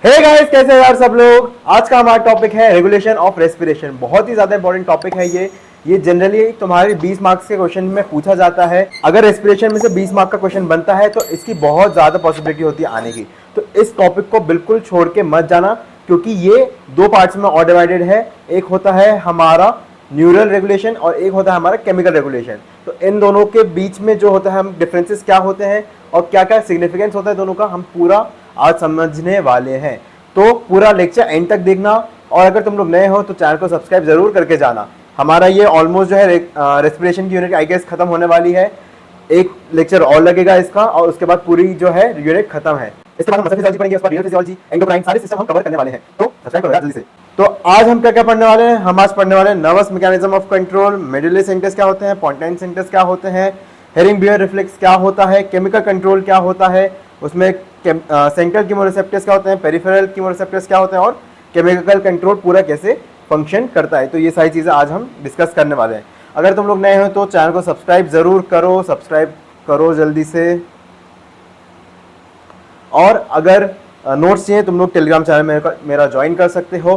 Hey guys, कैसे हैं यार सब लोग। आज का हमारा टॉपिक है रेगुलेशन ऑफ रेस्पिरेशन। बहुत ही ज्यादा इंपॉर्टेंट टॉपिक है ये जनरली तुम्हारे 20 मार्क्स के क्वेश्चन में पूछा जाता है। अगर रेस्पिरेशन में से 20 मार्क का क्वेश्चन बनता है तो इसकी बहुत ज्यादा पॉसिबिलिटी होती है आने की। तो इस टॉपिक को बिल्कुल छोड़ के मत जाना, क्योंकि ये दो पार्ट्स में और डिवाइडेड है। एक होता है हमारा न्यूरल रेगुलेशन और एक होता है हमारा केमिकल रेगुलेशन। तो इन दोनों के बीच में जो होता है, हम डिफरेंसेस क्या होते हैं और क्या क्या सिग्निफिकेंस होता है दोनों का, हम पूरा आज समझने वाले हैं। तो पूरा लेक्चर एंड तक देखना, और अगर तुम लोग नए हो तो चैनल को सब्सक्राइब जरूर करके जाना। हमारा ये ऑलमोस्ट जो है रेस्पिरेशन की यूनिट आई गेस खत्म होने वाली है। एक लेक्चर और लगेगा इसका, और उसके बाद पूरी जो है यूनिट खत्म है। इसके बाद हम मसल फिजियोलॉजी पढ़ेंगे, उसके बाद रीनल फिजियोलॉजी, एंडोक्राइन, सारे सिस्टम हम कवर करने वाले हैं। तो सब्सक्राइब करो जल्दी से। तो आज हम क्या क्या पढ़ने वाले हैं? हम आज पढ़ने वाले हैं nervous mechanism of control, medullary centres क्या होते हैं, पोंटाइन सेंटर्स क्या होते हैं, हेरिंग बियर रिफ्लेक्स क्या होता है, केमिकल कंट्रोल क्या होता है, उसमें सेंट्रल कीमोरिसेप्टर्स क्या होते हैं, पेरिफेरल कीमोरिसेप्टर्स क्या होते हैं, और केमिकल कंट्रोल पूरा कैसे फंक्शन करता है। तो ये सारी चीज़ें आज हम डिस्कस करने वाले हैं। अगर तुम लोग नए हो तो चैनल को सब्सक्राइब जरूर करो, सब्सक्राइब करो जल्दी से। और अगर नोट्स चाहिए तुम लोग टेलीग्राम चैनल मेरा ज्वाइन कर सकते हो।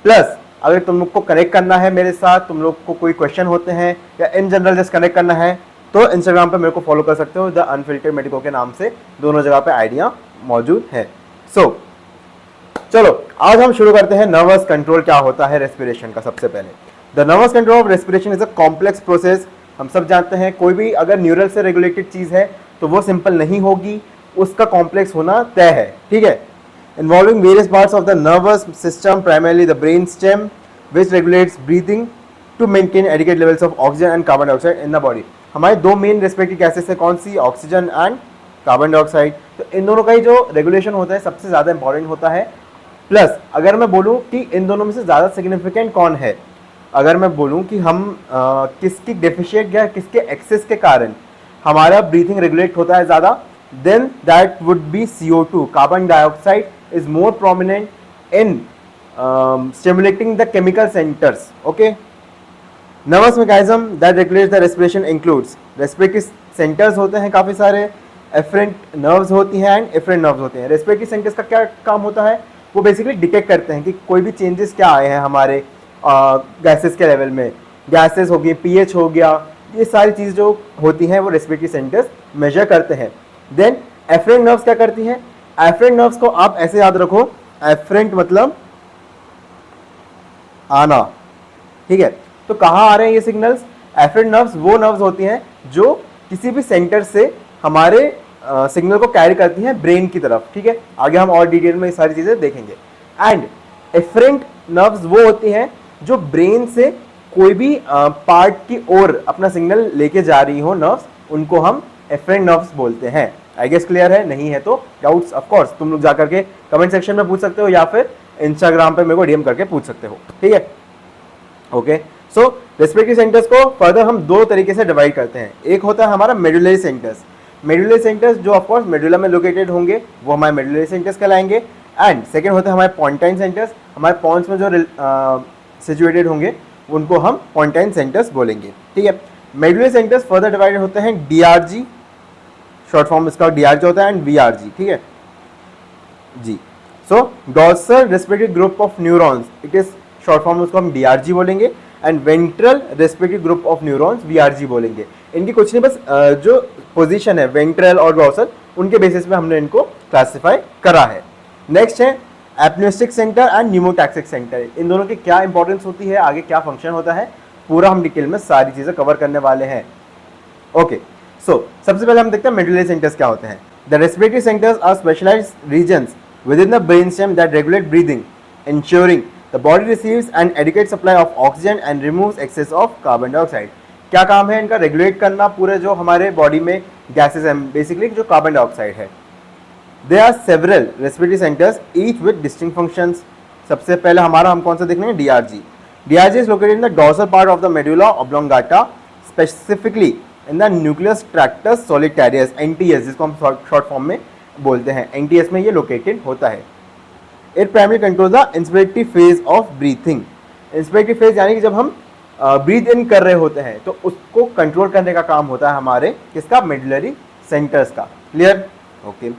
प्लस अगर तुम लोग को कनेक्ट करना है मेरे साथ, तुम लोग को कोई क्वेश्चन होते हैं या इन जनरल जस्ट कनेक्ट करना है, तो इंस्टाग्राम पे मेरे को फॉलो कर सकते हो, द अनफिल्टर्ड मेडिको के नाम से। दोनों जगह पे आइडिया मौजूद है। चलो आज हम शुरू करते हैं नर्वस कंट्रोल क्या होता है रेस्पिरेशन का। सबसे पहले the nervous control of respiration is a complex process. हम सब जानते हैं कोई भी अगर न्यूरल से रेगुलेटेड चीज है तो वो सिंपल नहीं होगी, उसका कॉम्प्लेक्स होना तय है। ठीक है, involving various parts of the nervous system, primarily the brain stem which regulates breathing to maintain adequate levels of oxygen and carbon dioxide in the body. हमारे दो मेन रेस्पिरेटरी गैसेस है, कौन सी? Oxygen and carbon dioxide. तो इन दोनों का ही जो रेगुलेशन होता है सबसे ज़्यादा इंपॉर्टेंट होता है। प्लस अगर मैं बोलूँ कि इन दोनों में से ज़्यादा सिग्निफिकेंट कौन है, अगर मैं बोलूँ कि हम किसकी डेफिशिएंट या किसके एक्सेस के कारण हमारा ब्रीथिंग रेगुलेट होता है ज़्यादा, then that would be CO2। Carbon dioxide is more prominent in stimulating the chemical centers. Okay, nervous mechanism that regulates the respiration includes, respiratory centers होते हैं काफ़ी सारे, एफरेंट नर्व्स होती हैं एंड एफरेंट नर्व्स होते हैं। रेस्पिरेटरी सेंटर्स का क्या काम होता है? वो बेसिकली डिटेक्ट करते हैं कि कोई भी चेंजेस क्या आए हैं हमारे गैसेस के लेवल में, गैसेस हो गई, pH हो गया, ये सारी चीज़ जो होती हैं वो रेस्पिरेटरी सेंटर्स मेजर करते हैं। देन एफरेंट नर्व्स क्या करती हैं? एफरेंट नर्व्स को आप ऐसे याद रखो, एफरेंट मतलब आना। ठीक है, तो कहाँ आ रहे हैं ये सिग्नल्स? एफरेंट नर्व्स वो नर्व्स होती हैं जो किसी भी सेंटर से हमारे सिग्नल को कैरी करती हैं ब्रेन की तरफ। ठीक है, आगे हम और डिटेल में ये सारी चीजें देखेंगे। एंड एफरेंट नर्व्स वो होती हैं जो ब्रेन से कोई भी पार्ट की ओर अपना सिग्नल लेके जा रही हो नर्व्स, उनको हम एफरेंट नर्व्स बोलते हैं। आई गेस क्लियर है? नहीं है तो डाउट्स ऑफ कोर्स तुम लोग जाकर के कमेंट सेक्शन में पूछ सकते हो या फिर इंस्टाग्राम पे मेरे को डीएम करके पूछ सकते हो। ठीक है, ओके। सो रेस्पिरेटरी सेंटर्स को फर्दर हम दो तरीके से डिवाइड करते हैं। एक होता है हमारा मेडुलरी सेंटर्स। मेडुलरी सेंटर्स जो ऑफ कोर्स मेडुला में लोकेटेड होंगे वो हमारे मेडुलरी सेंटर्स कहलाएंगे। एंड सेकंड होते हैं हमारे पोंटाइन सेंटर्स, हमारे पॉन्स में जो सिचुएटेड होंगे उनको हम पोंटाइन सेंटर्स बोलेंगे। ठीक है, मेडुलरी सेंटर्स फर्दर डिवाइडेड होते हैं DRG, शॉर्ट फॉर्म इसका DRG होता है, एंड VRG। ठीक है जी। So dorsal respiratory group of neurons, it is short form उसको हम DRG बोलेंगे, and ventral respiratory group of neurons VRG बोलेंगे। इनकी कुछ नहीं, बस जो पोजीशन है वेंट्रल और डॉर्सल, उनके बेसिस पे हमने इनको क्लासिफाई करा है। नेक्स्ट है एपनिस्टिक सेंटर एंड न्यूमोटैक्सिक सेंटर। इन दोनों की क्या इंपॉर्टेंस होती है, आगे क्या फंक्शन होता है, पूरा हम डिटेल में सारी चीजें कवर करने वाले हैं। ओके, सो सबसे पहले हम देखते हैं मेडुलरी सेंटर्स क्या होते हैं। The respiratory centers are specialized regions within the brain stem that regulate breathing, ensuring the body receives an adequate supply of oxygen and removes excess of carbon dioxide। क्या काम है इनका? रेगुलेट करना पूरे जो हमारे बॉडी में गैसेस हैं, बेसिकली जो कार्बन डाइऑक्साइड है। There are several respiratory centers, each with distinct functions। सबसे पहले हमारा हम कौन सा देखने हैं? DRG। DRG is located in the dorsal part of the medulla oblongata, specifically in the nucleus tractus solitarius, NTS, जिसको हम शॉर्ट फॉर्म में बोलते हैं। NTS में ये लोकेटेड होता है। It primarily controls the inspiratory phase of breathing। Inspiratory phase यानी कि जब हम ब्रीथ इन कर रहे होते हैं तो उसको कंट्रोल करने का काम होता है हमारे किसका? मेडुलरी सेंटर्स का। Clear? Okay.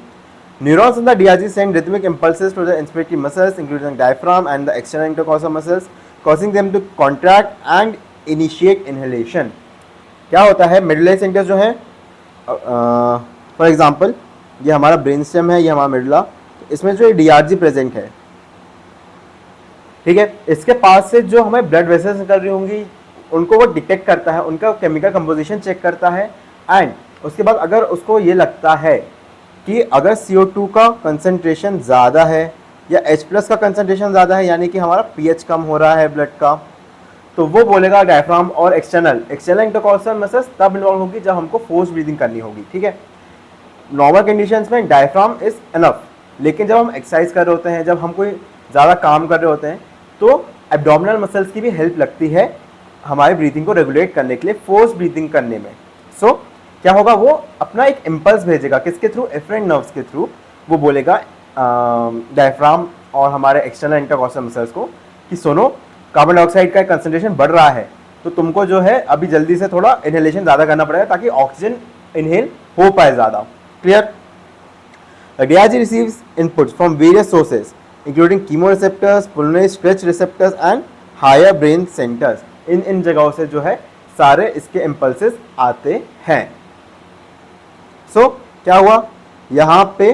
Neurons in the DRG send rhythmic impulses to the inspiratory muscles, including the diaphragm and the external intercostal muscles, causing them to contract and initiate inhalation. क्या होता है, मेडुलरी सेंटर्स जो है, for example ये हमारा brain stem है, ये हमारा मेडुला, इसमें जो डीआरजी प्रेजेंट है, ठीक है, इसके पास से जो हमें ब्लड वेसल्स निकल रही होंगी उनको वो डिटेक्ट करता है, उनका केमिकल कंपोजिशन चेक करता है, एंड उसके बाद अगर उसको ये लगता है कि अगर CO2 का कंसंट्रेशन ज़्यादा है या H+ का कंसंट्रेशन ज़्यादा है, यानी कि हमारा pH कम हो रहा है ब्लड का, तो वो बोलेगा डायफ्राम और एक्सटर्नल इंटरकॉस्टल मसल्स तब इन्वॉल्व होगी जब हमको फोर्स ब्रीदिंग करनी होगी, ठीक है। नॉर्मल कंडीशंस में डायफ्राम इज इनफ, लेकिन जब हम एक्सरसाइज कर रहे होते हैं, जब हम कोई ज़्यादा काम कर रहे होते हैं, तो एब्डोमिनल मसल्स की भी हेल्प लगती है हमारी ब्रीथिंग को रेगुलेट करने के लिए, फोर्स ब्रीथिंग करने में। सो क्या होगा, वो अपना एक इम्पल्स भेजेगा, किसके थ्रू, एफरेंट नर्व्स के थ्रू, वो बोलेगा डायफ्राम और हमारे एक्सटर्नल इंटरकॉस्टल मसल्स को कि सुनो, कार्बन डाइऑक्साइड का कंसंट्रेशन बढ़ रहा है, तो तुमको जो है अभी जल्दी से थोड़ा इनहेलेशन ज़्यादा करना पड़ेगा ताकि ऑक्सीजन इनहेल हो पाए ज़्यादा। Clear? DRG receives inputs from various sources including chemoreceptors, pulmonary stretch receptors and higher brain centers. इन जगहों से जो है सारे इसके इम्पल्सेस आते हैं। सो क्या हुआ, यहाँ पे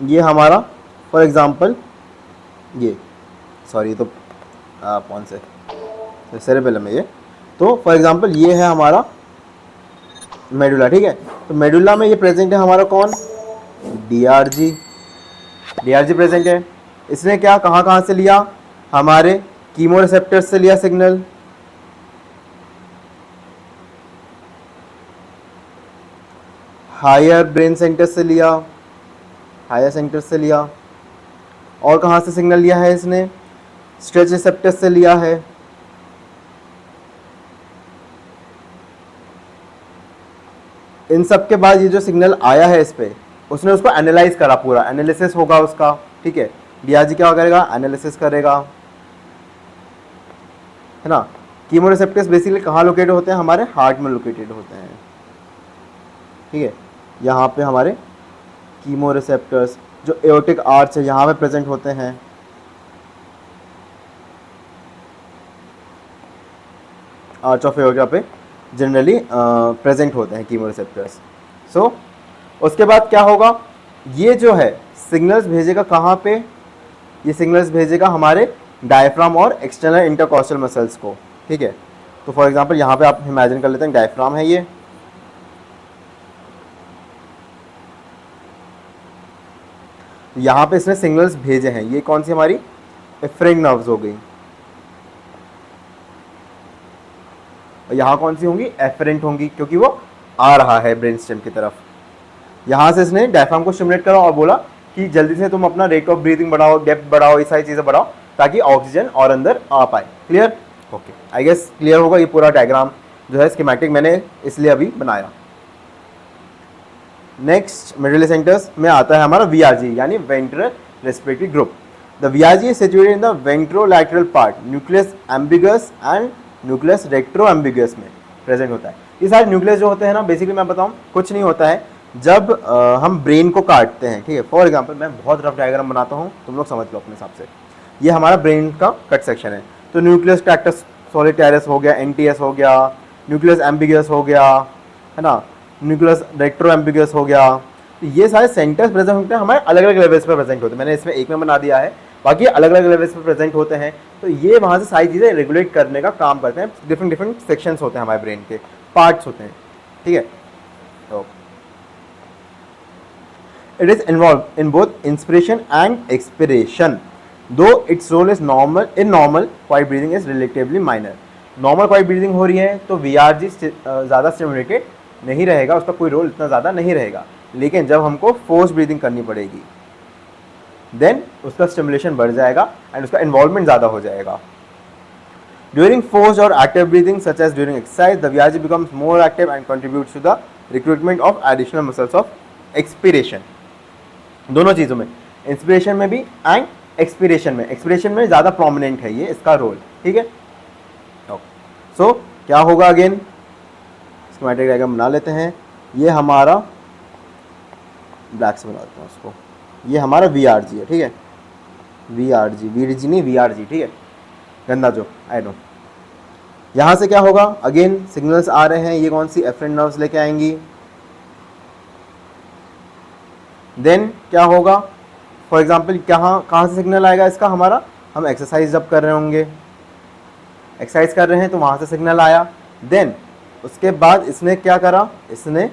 ये हमारा फॉर एग्जांपल ये सॉरी तो कौन से सेरेबेलम है ये, तो फॉर एग्जांपल ये है हमारा मेडुला, ठीक है। तो मेडुला में ये प्रेजेंट है हमारा कौन, डीआरजी प्रेजेंट है। इसने क्या कहाँ से लिया, हमारे कीमोरिसेप्टर्स से लिया सिग्नल, हायर ब्रेन सेंटर से लिया, हायर सेंटर से लिया, और कहाँ से सिग्नल लिया है इसने, स्ट्रेच रिसेप्टर्स से लिया है, इन सब के बाद ये जो सिग्नल आया है इस पे, उसने उसको एनालाइज करा, पूरा एनालिसिस होगा उसका, ठीक है। डीआरजी क्या करेगा, एनालिसिस करेगा, है ना। कीमोरिसेप्टर्स बेसिकली कहाँ लोकेटेड होते हैं, हमारे हार्ट में लोकेटेड होते हैं, ठीक है। यहाँ पे हमारे कीमोरिसेप्टर्स जो एओर्टिक आर्च है यहाँ पे प्रेजेंट होते हैं, आर्च ऑफ एओर्टा पे जनरली प्रेजेंट होते हैं कीमोरिसेप्टर्स। सो उसके बाद क्या होगा, ये जो है सिग्नल्स भेजेगा कहाँ पे, ये सिग्नल्स भेजेगा हमारे डायफ्राम और एक्सटर्नल इंटरकॉस्टल मसल्स को, ठीक है। तो फॉर एग्जांपल यहाँ पे आप इमेजिन कर लेते हैं डायफ्राम है ये, यहाँ पे इसने सिग्नल्स भेजे हैं, ये कौन सी हमारी एफरेंट नर्व्स हो गई, और यहाँ कौन सी होंगी, एफरेंट होंगी, क्योंकि वो आ रहा है ब्रेन स्टेम की तरफ। यहाँ से इसने डायफ्राम को स्टिमुलेट करा और बोला कि जल्दी से तुम अपना रेट ऑफ ब्रीथिंग बढ़ाओ, डेप्थ बढ़ाओ, ये सारी चीज़ें बढ़ाओ ताकि ऑक्सीजन और अंदर आ पाए। Clear? Okay, I guess clear होगा। ये पूरा डायग्राम जो है स्कीमेटिक मैंने इसलिए अभी बनाया। नेक्स्ट मेडुलरी सेंटर्स में आता है हमारा VRG यानी ventral respiratory group. The VRG is situated in the ventrolateral part, nucleus ambiguus and nucleus retroambiguus में प्रेजेंट होता है। ये सारे न्यूक्लियस जो होते हैं ना, बेसिकली मैं बताऊँ कुछ नहीं होता है, जब हम ब्रेन को काटते हैं, ठीक है। फॉर एग्जांपल मैं बहुत रफ डायग्राम बनाता हूँ, तुम लोग समझ लो अपने हिसाब से। ये हमारा ब्रेन का कट सेक्शन है, तो न्यूक्लियस ट्रैक्टस सोलिटैरियस हो गया, NTS हो गया, न्यूक्लियस एम्बिगस हो गया, है ना, न्यूक्लियस रेक्ट्रो एम्बिगस हो गया। तो ये सारे सेंटर्स प्रेजेंट होते हैं हमारे अलग अलग लेवल्स पर प्रेजेंट होते हैं। मैंने इसमें एक में बना दिया है, बाकी अलग अलग लेवल्स पर प्रेजेंट होते हैं। तो ये वहाँ से सारी चीज़ें रेगुलेट करने का काम करते हैं। डिफरेंट सेक्शंस होते हैं हमारे ब्रेन के, पार्ट्स होते हैं, ठीक है। तो it is involved in both inspiration and expiration, though its role is normal quiet breathing is relatively minor. Normal quite breathing हो रही है तो VRG ज़्यादा स्टिमुलेटेड नहीं रहेगा, उसका कोई रोल इतना ज़्यादा नहीं रहेगा। लेकिन जब हमको फोर्स ब्रीदिंग करनी पड़ेगी देन उसका स्टिमुलेशन बढ़ जाएगा एंड उसका इन्वॉल्वमेंट ज़्यादा हो जाएगा। ड्यूरिंग फोर्स्ड और active breathing such as during exercise, the VRG becomes more active and contributes to the recruitment of additional muscles of expiration. दोनों चीज़ों में, इंस्पिरेशन में भी एंड एक्सपिरेशन में। एक्सपिरेशन में ज़्यादा प्रोमिनेंट है ये इसका रोल, ठीक है। सो क्या होगा, अगेन स्कीमेटिक डायग्राम बना लेते हैं। ये हमारा ब्लैक से बना देता हूँ उसको। ये हमारा VRG है, ठीक है, VRG नहीं VRG, ठीक है, गंदा जो आई नो। यहाँ से क्या होगा, अगेन सिग्नल्स आ रहे हैं, ये कौन सी एफरेंट नर्व्स लेके आएंगी। देन क्या होगा, फॉर एग्जाम्पल कहाँ से सिग्नल आएगा इसका हमारा, हम एक्सरसाइज जब कर रहे होंगे, एक्सरसाइज कर रहे हैं तो वहाँ से सिग्नल आया। देन उसके बाद इसने क्या करा, इसने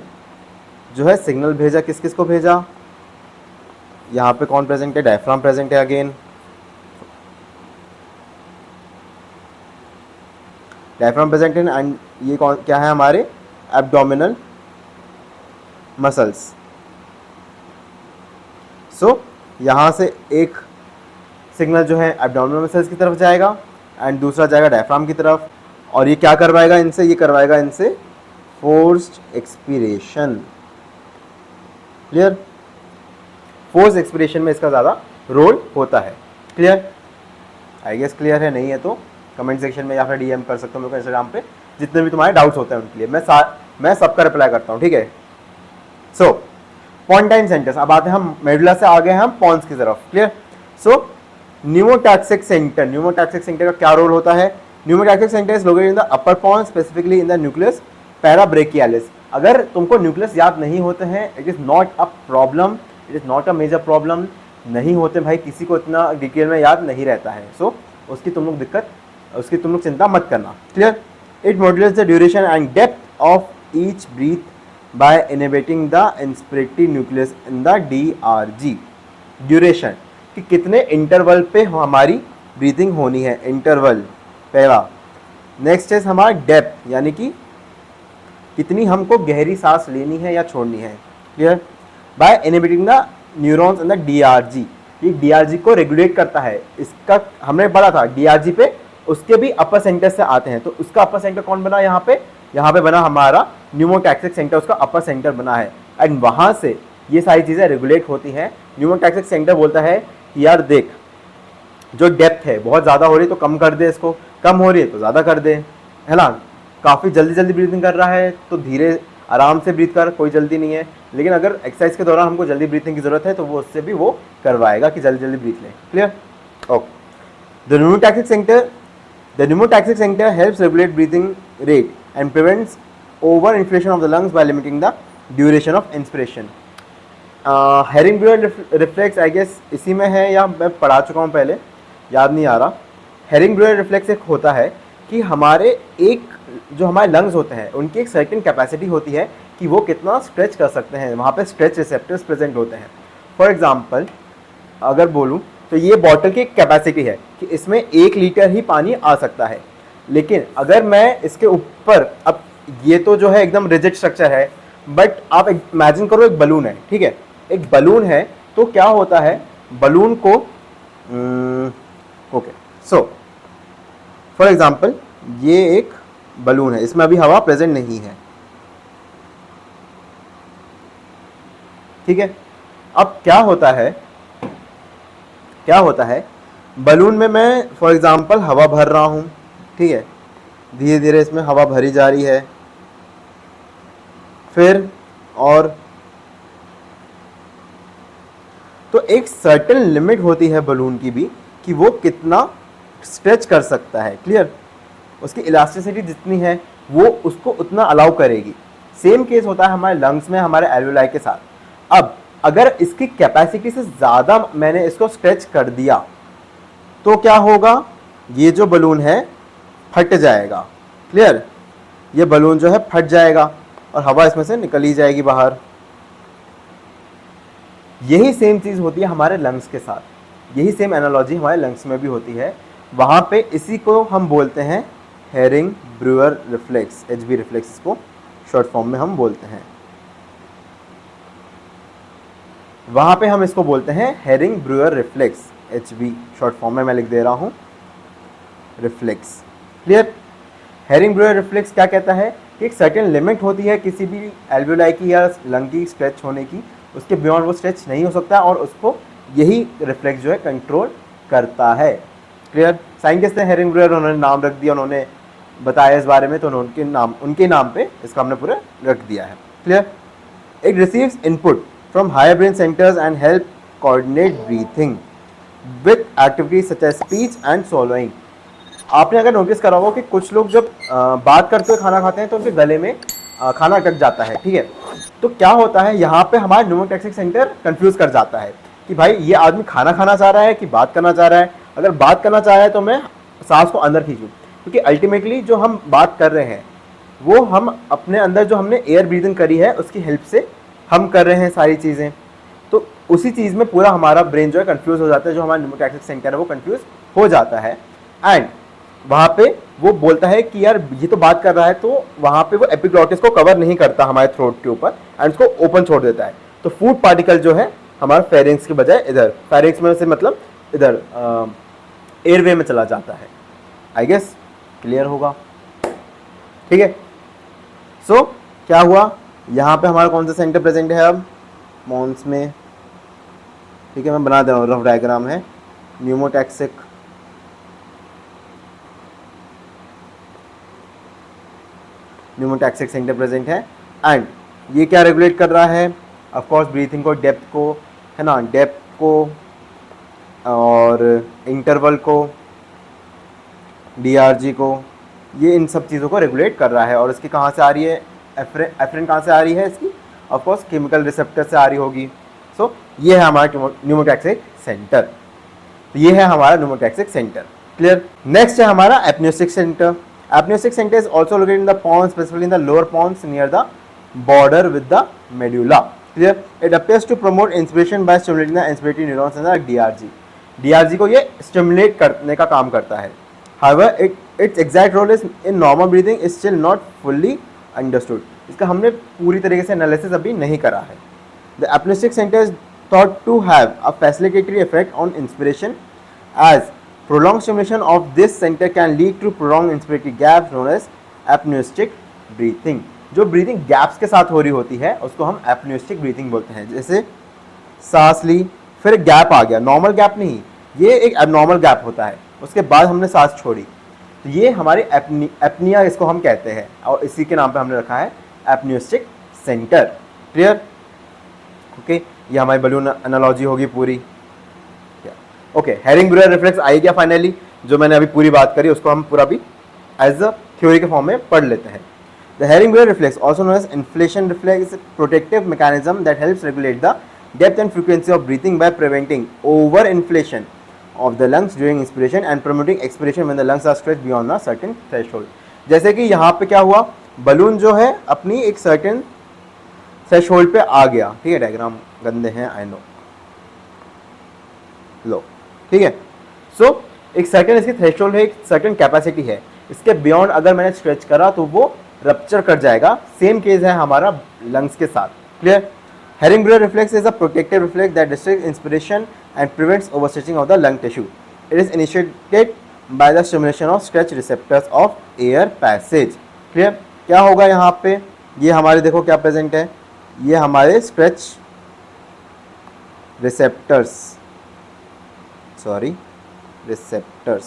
जो है सिग्नल भेजा, किस किस को भेजा, यहाँ पे कौन प्रेजेंट है, डायफ्राम प्रेजेंट है अगेन, डायफ्राम प्रेजेंट है एंड ये कौन क्या है, हमारे एब्डोमिनल मसल्स। सो यहाँ से एक सिग्नल जो है एब्डोमिनल मसल्स की तरफ जाएगा एंड दूसरा जाएगा डायफ्राम की तरफ, और ये क्या करवाएगा इनसे, ये करवाएगा इनसे forced expiration. Clear, force expiration में इसका ज़्यादा रोल होता है। क्लियर, आई गेस क्लियर है, नहीं है तो कमेंट सेक्शन में या फिर DM कर सकते हो मेरे को इंस्टाग्राम पे, जितने भी तुम्हारे डाउट्स होते हैं उनके लिए मैं सबका रिप्लाई करता हूँ, ठीक है। सो पोन्टाइन सेंटर्स, अब आते हैं हम मेडुला से आगे हैं हम पॉन्स की तरफ। क्लियर, सो न्यूमोटैक्सिक सेंटर का क्या रोल होता है, pneumotaxic centre is located in the upper pons, specifically in the nucleus parabrachialis. अगर तुमको न्यूक्लियस याद नहीं होते हैं, it is not a problem, it is not a major problem, नहीं होते भाई, किसी को इतना डिटेल में याद नहीं रहता है, सो उसकी तुम लोग चिंता मत करना। Clear, it modulates the duration and depth of each breath by inhibiting the inspiratory nucleus in the DRG। Duration कि कितने इंटरवल पे हमारी ब्रीथिंग होनी है, इंटरवल पहला। नेक्स्ट है हमारा डेप्थ, यानी कि कितनी हमको गहरी सांस लेनी है या छोड़नी है। Clear, bye inhibiting the neurons in the DRG, ये DRG को रेगुलेट करता है। इसका हमने पढ़ा था DRG पे उसके भी अपर सेंटर से आते हैं, तो उसका अपर सेंटर कौन बना, यहाँ पे बना हमारा न्यूमोटैक्सिक सेंटर, उसका अपर सेंटर बना है एंड वहाँ से ये सारी चीज़ें रेगुलेट होती हैं। न्यूमोटैक्सिक सेंटर बोलता है कि यार देख, जो डेप्थ है बहुत ज़्यादा हो रही है तो कम कर दे इसको, कम हो रही है तो ज़्यादा कर दे, है ना। काफ़ी जल्दी ब्रीथिंग कर रहा है तो धीरे आराम से ब्रीथ कर, कोई जल्दी नहीं है, लेकिन अगर एक्सरसाइज के दौरान हमको जल्दी ब्रीथिंग की ज़रूरत है तो वो उससे भी वो करवाएगा कि जल्दी ब्रीथ लें। Clear, okay. The pneumotactic center helps regulate breathing rate and prevents over inflation of the lungs by limiting the duration of inspiration. Hering-Breuer reflex I guess इसी में है या मैं पढ़ा चुका हूँ पहले, याद नहीं आ रहा। Hering-Breuer reflex एक होता है कि हमारे जो हमारे लंग्स होते हैं उनकी एक सर्टेन कैपेसिटी होती है कि वो कितना स्ट्रेच कर सकते हैं, वहाँ पे स्ट्रेच रिसेप्टर्स प्रेजेंट होते हैं। फॉर एग्जांपल अगर बोलूँ तो ये बॉटल की कैपेसिटी है कि इसमें 1 लीटर ही पानी आ सकता है, लेकिन अगर मैं इसके ऊपर, अब ये तो जो है एकदम रिजिड स्ट्रक्चर है, बट आप इमेजिन करो एक बलून है, ठीक है, एक बलून है, तो क्या होता है बलून को ओके, सो फॉर एग्जांपल ये एक बलून है, इसमें अभी हवा प्रेजेंट नहीं है, ठीक है। अब क्या होता है बलून में मैं फॉर एग्जांपल हवा भर रहा हूँ, ठीक है, धीरे धीरे इसमें हवा भरी जा रही है, फिर और तो एक सर्टेन लिमिट होती है बलून की भी कि वो कितना स्ट्रेच कर सकता है। क्लियर, उसकी इलास्टिसिटी जितनी है वो उसको उतना अलाउ करेगी। सेम केस होता है हमारे लंग्स में, हमारे एल्वेलाई के साथ। अब अगर इसकी कैपेसिटी से ज़्यादा मैंने इसको स्ट्रेच कर दिया तो क्या होगा, ये जो बलून है फट जाएगा। क्लियर, ये बलून जो है फट जाएगा और हवा इसमें से निकल ही जाएगी बाहर। यही सेम चीज़ होती है हमारे लंग्स के साथ, यही सेम एनालॉजी हमारे लंग्स में भी होती है। वहाँ पे इसी को हम बोलते हैं हेरिंग-ब्रूअर रिफ्लेक्स, HB रिफ्लेक्स को शॉर्ट फॉर्म में हम बोलते हैं। वहाँ पे हम इसको बोलते हैं herring-Breuer reflex, HB short form में मैं लिख दे रहा हूँ, रिफ्लेक्स। क्लियर, हेरिंग-ब्रूअर रिफ्लेक्स क्या कहता है कि एक सर्टेन लिमिट होती है किसी भी एल्वेओलाई की या लंग की स्ट्रेच होने की, उसके बियॉन्ड वो स्ट्रेच नहीं हो सकता और उसको यही रिफ्लेक्स जो है कंट्रोल करता है। क्लियर, साइंटिस्ट ने हेरिंग-ब्रूअर उन्होंने नाम रख दिया, उन्होंने बताया इस बारे में, तो उनके नाम पे इसका हमने पूरा रख दिया है। Clear, it receives input from higher brain centers and help coordinate breathing with activities such as speech and swallowing। आपने अगर नोटिस करा होगा कि कुछ लोग जब बात करते हुए खाना खाते हैं तो उनके गले में खाना अटक जाता है, ठीक है। तो क्या होता है, यहाँ पे हमारा न्यूमोटैक्सिक सेंटर कंफ्यूज कर जाता है कि भाई ये आदमी खाना खाना चाह रहा है कि बात करना चाह रहा है। अगर बात करना चाह रहा है तो मैं सांस को अंदर खींचूं, क्योंकि अल्टीमेटली जो हम बात कर रहे हैं वो हम अपने अंदर जो हमने एयर ब्रीदिंग करी है उसकी हेल्प से हम कर रहे हैं सारी चीज़ें। तो उसी चीज़ में पूरा हमारा ब्रेन जो है कंफ्यूज हो जाता है, जो हमारा न्यूमोटैक्सिक सेंटर है वो कंफ्यूज हो जाता है। एंड वहाँ पे वो बोलता है कि यार ये तो बात कर रहा है, तो वहाँ पे वो एपिग्लॉटिस को कवर नहीं करता हमारे थ्रोट के ऊपर एंड उसको ओपन छोड़ देता है। तो फूड पार्टिकल जो है हमारा फेरिंग्स के बजाय इधर, फेरिंग्स में से मतलब इधर एयरवे में चला जाता है। आई गेस क्लियर होगा, ठीक है। सो क्या हुआ, यहाँ पे हमारा कौन सा सेंटर प्रेजेंट है अब मॉन्स में, ठीक है। मैं बना दे रहा हूँ, रफ डायग्राम है। न्यूमोटैक्सिक सेंटर प्रेजेंट है एंड ये क्या रेगुलेट कर रहा है, ऑफ कोर्स ब्रीथिंग को, डेप्थ को, है ना, डेप्थ को और इंटरवल को, डीआरजी को, ये इन सब चीज़ों को रेगुलेट कर रहा है। और इसकी कहाँ से आ रही है, एफ्रिन कहाँ से आ रही है इसकी, ऑफ कोर्स केमिकल रिसेप्टर से आ रही होगी। सो ये है हमारा न्यूमोटैक्सिक सेंटर, तो ये है हमारा न्यूमोटैक्सिक सेंटर, क्लियर। नेक्स्ट है हमारा apneustic centre. Apneustic center is also located in the pons, specifically in the lower pons near the border with the medulla. Clear? It appears to promote inspiration by stimulating the inspiratory neurons in the DRG. DRG को ये stimulate करने का काम करता है. However, its exact role is in normal breathing is still not fully understood. इसका हमने पूरी तरीके से एनालिसिस अभी नहीं करा है. The apneustic center is thought to have a facilitatory effect on inspiration as prolonged stimulation of this center can lead to prolonged inspiratory gaps known as apneustic breathing. जो ब्रीथिंग गैप्स के साथ हो रही होती है उसको हम एपन्यूस्टिक ब्रीथिंग बोलते हैं। जैसे सांस ली, फिर एक गैप आ गया, नॉर्मल गैप नहीं, ये एक एबनॉर्मल गैप होता है, उसके बाद हमने सांस छोड़ी, तो ये हमारी एपनिया इसको हम कहते हैं और इसी के नाम पे हमने रखा है एपन्यूस्टिक सेंटर। क्लियर? ओके, ये हमारी बलून एनालॉजी होगी पूरी। ओके, हेरिंग-ब्रूअर रिफ्लेक्स आई गया फाइनली, जो मैंने अभी पूरी बात करी उसको हम पूरा भी एज अ थ्योरी के फॉर्म में पढ़ लेते हैं। The Hering-Breuer reflex also known as inflation reflex, protective mechanism that helps regulate the depth and frequency of breathing by preventing over inflation of the lungs during inspiration and promoting expiration when the lungs are stretched beyond a certain threshold. जैसे कि यहाँ पे क्या हुआ, balloon जो है अपनी एक सर्टेन थ्रेशोल्ड पे आ गया, ठीक है। डायग्राम गंदे हैं, आई नो, लो, ठीक है। सो एक सर्टेन इसकी थ्रेशोल्ड है, एक सर्टेन कैपेसिटी है, इसके बियॉन्ड अगर मैंने स्ट्रेच करा तो वो रप्चर कर जाएगा। सेम केस है हमारा लंग्स के साथ। Clear? Hering Breuer reflex is a protective reflex that restricts inspiration and prevents overstretching of the lung tissue. It is initiated by the stimulation of stretch receptors of air passage. Clear? क्या होगा यहाँ पे, ये हमारे देखो क्या प्रेजेंट है, ये हमारे स्ट्रेच रिसेप्टर्स, सॉरी रिसेप्टर्स,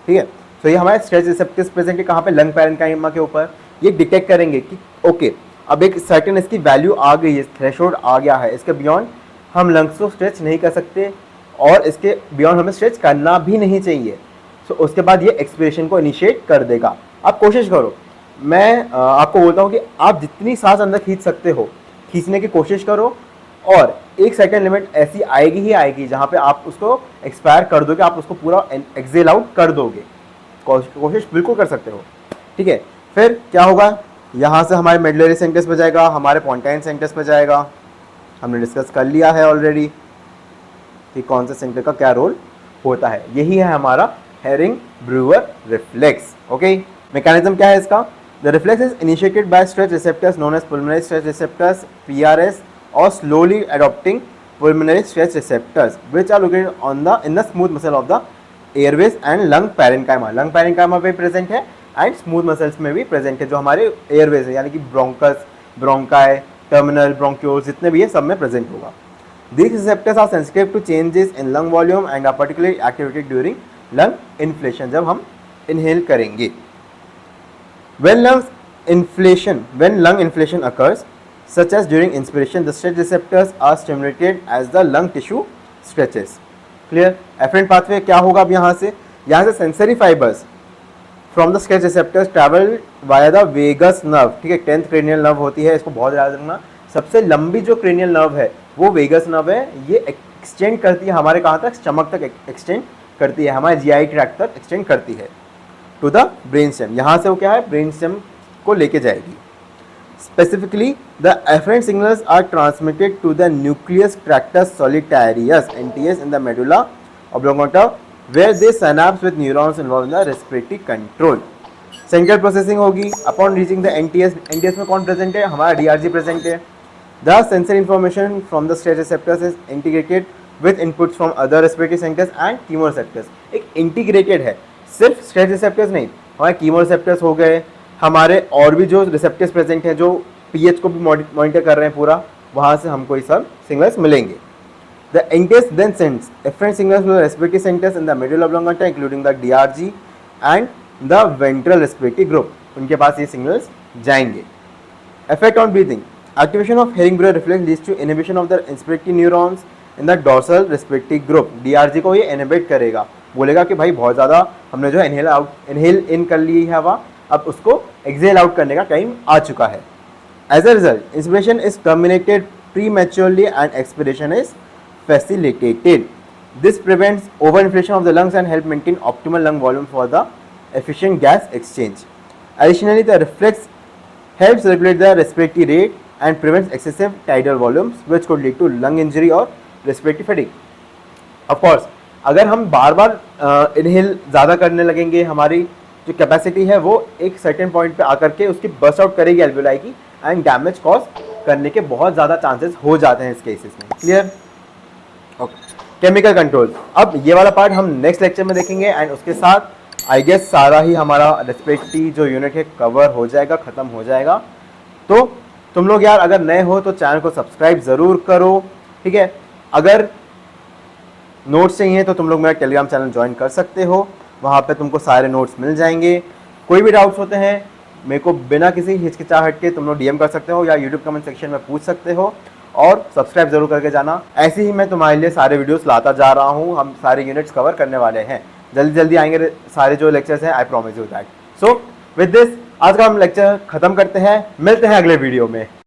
ठीक है। तो ये हमारे स्ट्रेच रिसेप्टर्स प्रेजेंट है कहाँ पे, लंग पैरेन्काइमा के ऊपर। ये डिटेक्ट करेंगे कि ओके अब एक सर्टेन इसकी वैल्यू आ गई है, थ्रेशोल्ड आ गया है, इसके बियॉन्ड हम लंग्स को स्ट्रेच नहीं कर सकते और इसके बियॉन्ड हमें स्ट्रेच करना भी नहीं चाहिए। सो उसके बाद ये एक्सपिरेशन को इनिशिएट कर देगा। आप कोशिश करो, मैं आपको बोलता हूँ कि आप जितनी सांस अंदर खींच सकते हो खींचने की कोशिश करो, और एक सेकंड लिमिट ऐसी आएगी ही आएगी जहाँ पे आप उसको एक्सपायर कर दोगे, आप उसको पूरा एक्सेल आउट कर दोगे। कोशिश बिल्कुल कर सकते हो, ठीक है। फिर क्या होगा, यहाँ से हमारे मेडुलरी सेंटर्स पे जाएगा, हमारे पोंटाइन सेंटर्स पे जाएगा। हमने डिस्कस कर लिया है ऑलरेडी कि कौन सा सेंटर का क्या रोल होता है। यही है हमारा हेरिंग-ब्रूअर रिफ्लेक्स। ओके, मैकेनिज्म क्या है इसका, the reflex is initiated by stretch receptors known as pulmonary stretch receptors PRS or slowly adopting pulmonary stretch receptors which are located in the smooth muscle of the airways and lung parenchyma. lung parenchyma पे present है and smooth muscles में भी present है, जो हमारे airways है यानी कि bronchus, bronchi, terminal bronchioles जितने भी है सब में present होगा। These receptors are sensitive to changes in lung volume and are particularly activated during lung inflation, जब हम inhale करेंगे। When lung inflation occurs, such as during inspiration the stretch receptors are stimulated as the lung tissue stretches. Clear? Afferent pathway क्या होगा अब यहाँ से sensory fibers from the stretch receptors travel via the vagus nerve. ठीक है, 10th cranial nerve होती है, इसको बहुत याद रखना। सबसे लंबी जो cranial nerve है वो वेगस नर्व है। ये एक्सटेंड करती है हमारे कहाँ तक, स्टमक तक एक्सटेंड करती है, हमारे जीआई ट्रैक्ट तक एक्सटेंड करती है टू द ब्रेन स्टेम। यहाँ से वो क्या है, ब्रेन स्टेम को लेके जाएगी। Specifically the afferent signals are transmitted to the nucleus tractus solitarius NTS in the medulla oblongata where they synapse with neurons involve in the respiratory control. Central processing होगी upon reaching the NTS. NTS में कौन present है, हमारा DRG present है। The sensory information from the stretch receptors is integrated with inputs from other respiratory centers and chemoreceptors. एक integrated है, सिर्फ stretch receptors नहीं, हमारे chemoreceptors हो गए, हमारे और भी जो receptors present हैं जो pH को भी monitor कर रहे हैं पूरा, वहाँ से हमको ये सब signals मिलेंगे। The NTS then sends efferent signals to the respiratory centers in the medulla oblongata including the DRG and the ventral respiratory group. उनके पास ये signals जाएंगे। Effect on breathing. Activation of Hering-Breuer reflex leads to inhibition of the inspiratory neurons in the dorsal respiratory group. DRG को ये inhibit करेगा, बोलेगा कि भाई बहुत ज़्यादा हमने जो inhale in कर ली है हवा, अब उसको exhale out करने का टाइम आ चुका है। As a result, inspiration is terminated prematurely and expiration is facilitated. This prevents overinflation of the lungs and help maintain optimal lung volume for the efficient gas exchange. Additionally, the reflex helps regulate the respiratory rate and prevents excessive tidal volumes which could lead to lung injury or respiratory fatigue. Of course, अगर हम बार बार inhale ज़्यादा करने लगेंगे, हमारी जो capacity है वो एक सर्टेन पॉइंट पे आकर के उसकी बर्स्ट आउट करेगी एल्वेओलाई की एंड डैमेज कॉज करने के बहुत ज़्यादा चांसेस हो जाते हैं इस केसेस में। क्लियर? Okay, chemical control. अब ये वाला पार्ट हम नेक्स्ट लेक्चर में देखेंगे एंड उसके साथ आई गेस सारा ही हमारा रेस्पिरेटरी जो यूनिट है कवर हो जाएगा, ख़त्म हो जाएगा। तो तुम लोग यार अगर नए हो तो चैनल को सब्सक्राइब ज़रूर करो, ठीक है। अगर नोट्स चाहिए तो तुम लोग मेरा टेलीग्राम चैनल ज्वाइन कर सकते हो, वहाँ पे तुमको सारे नोट्स मिल जाएंगे। कोई भी डाउट्स होते हैं मेरे को बिना किसी हिचकिचाहट के तुम लोग डीएम कर सकते हो या यूट्यूब कमेंट सेक्शन में पूछ सकते हो, और सब्सक्राइब ज़रूर करके जाना। ऐसे ही मैं तुम्हारे लिए सारे वीडियोस लाता जा रहा हूँ, हम सारे यूनिट्स कवर करने वाले हैं, जल्दी जल्दी आएंगे सारे जो लेक्चर्स हैं, I promise you that. So with this आज का हम लेक्चर खत्म करते हैं, मिलते हैं अगले वीडियो में।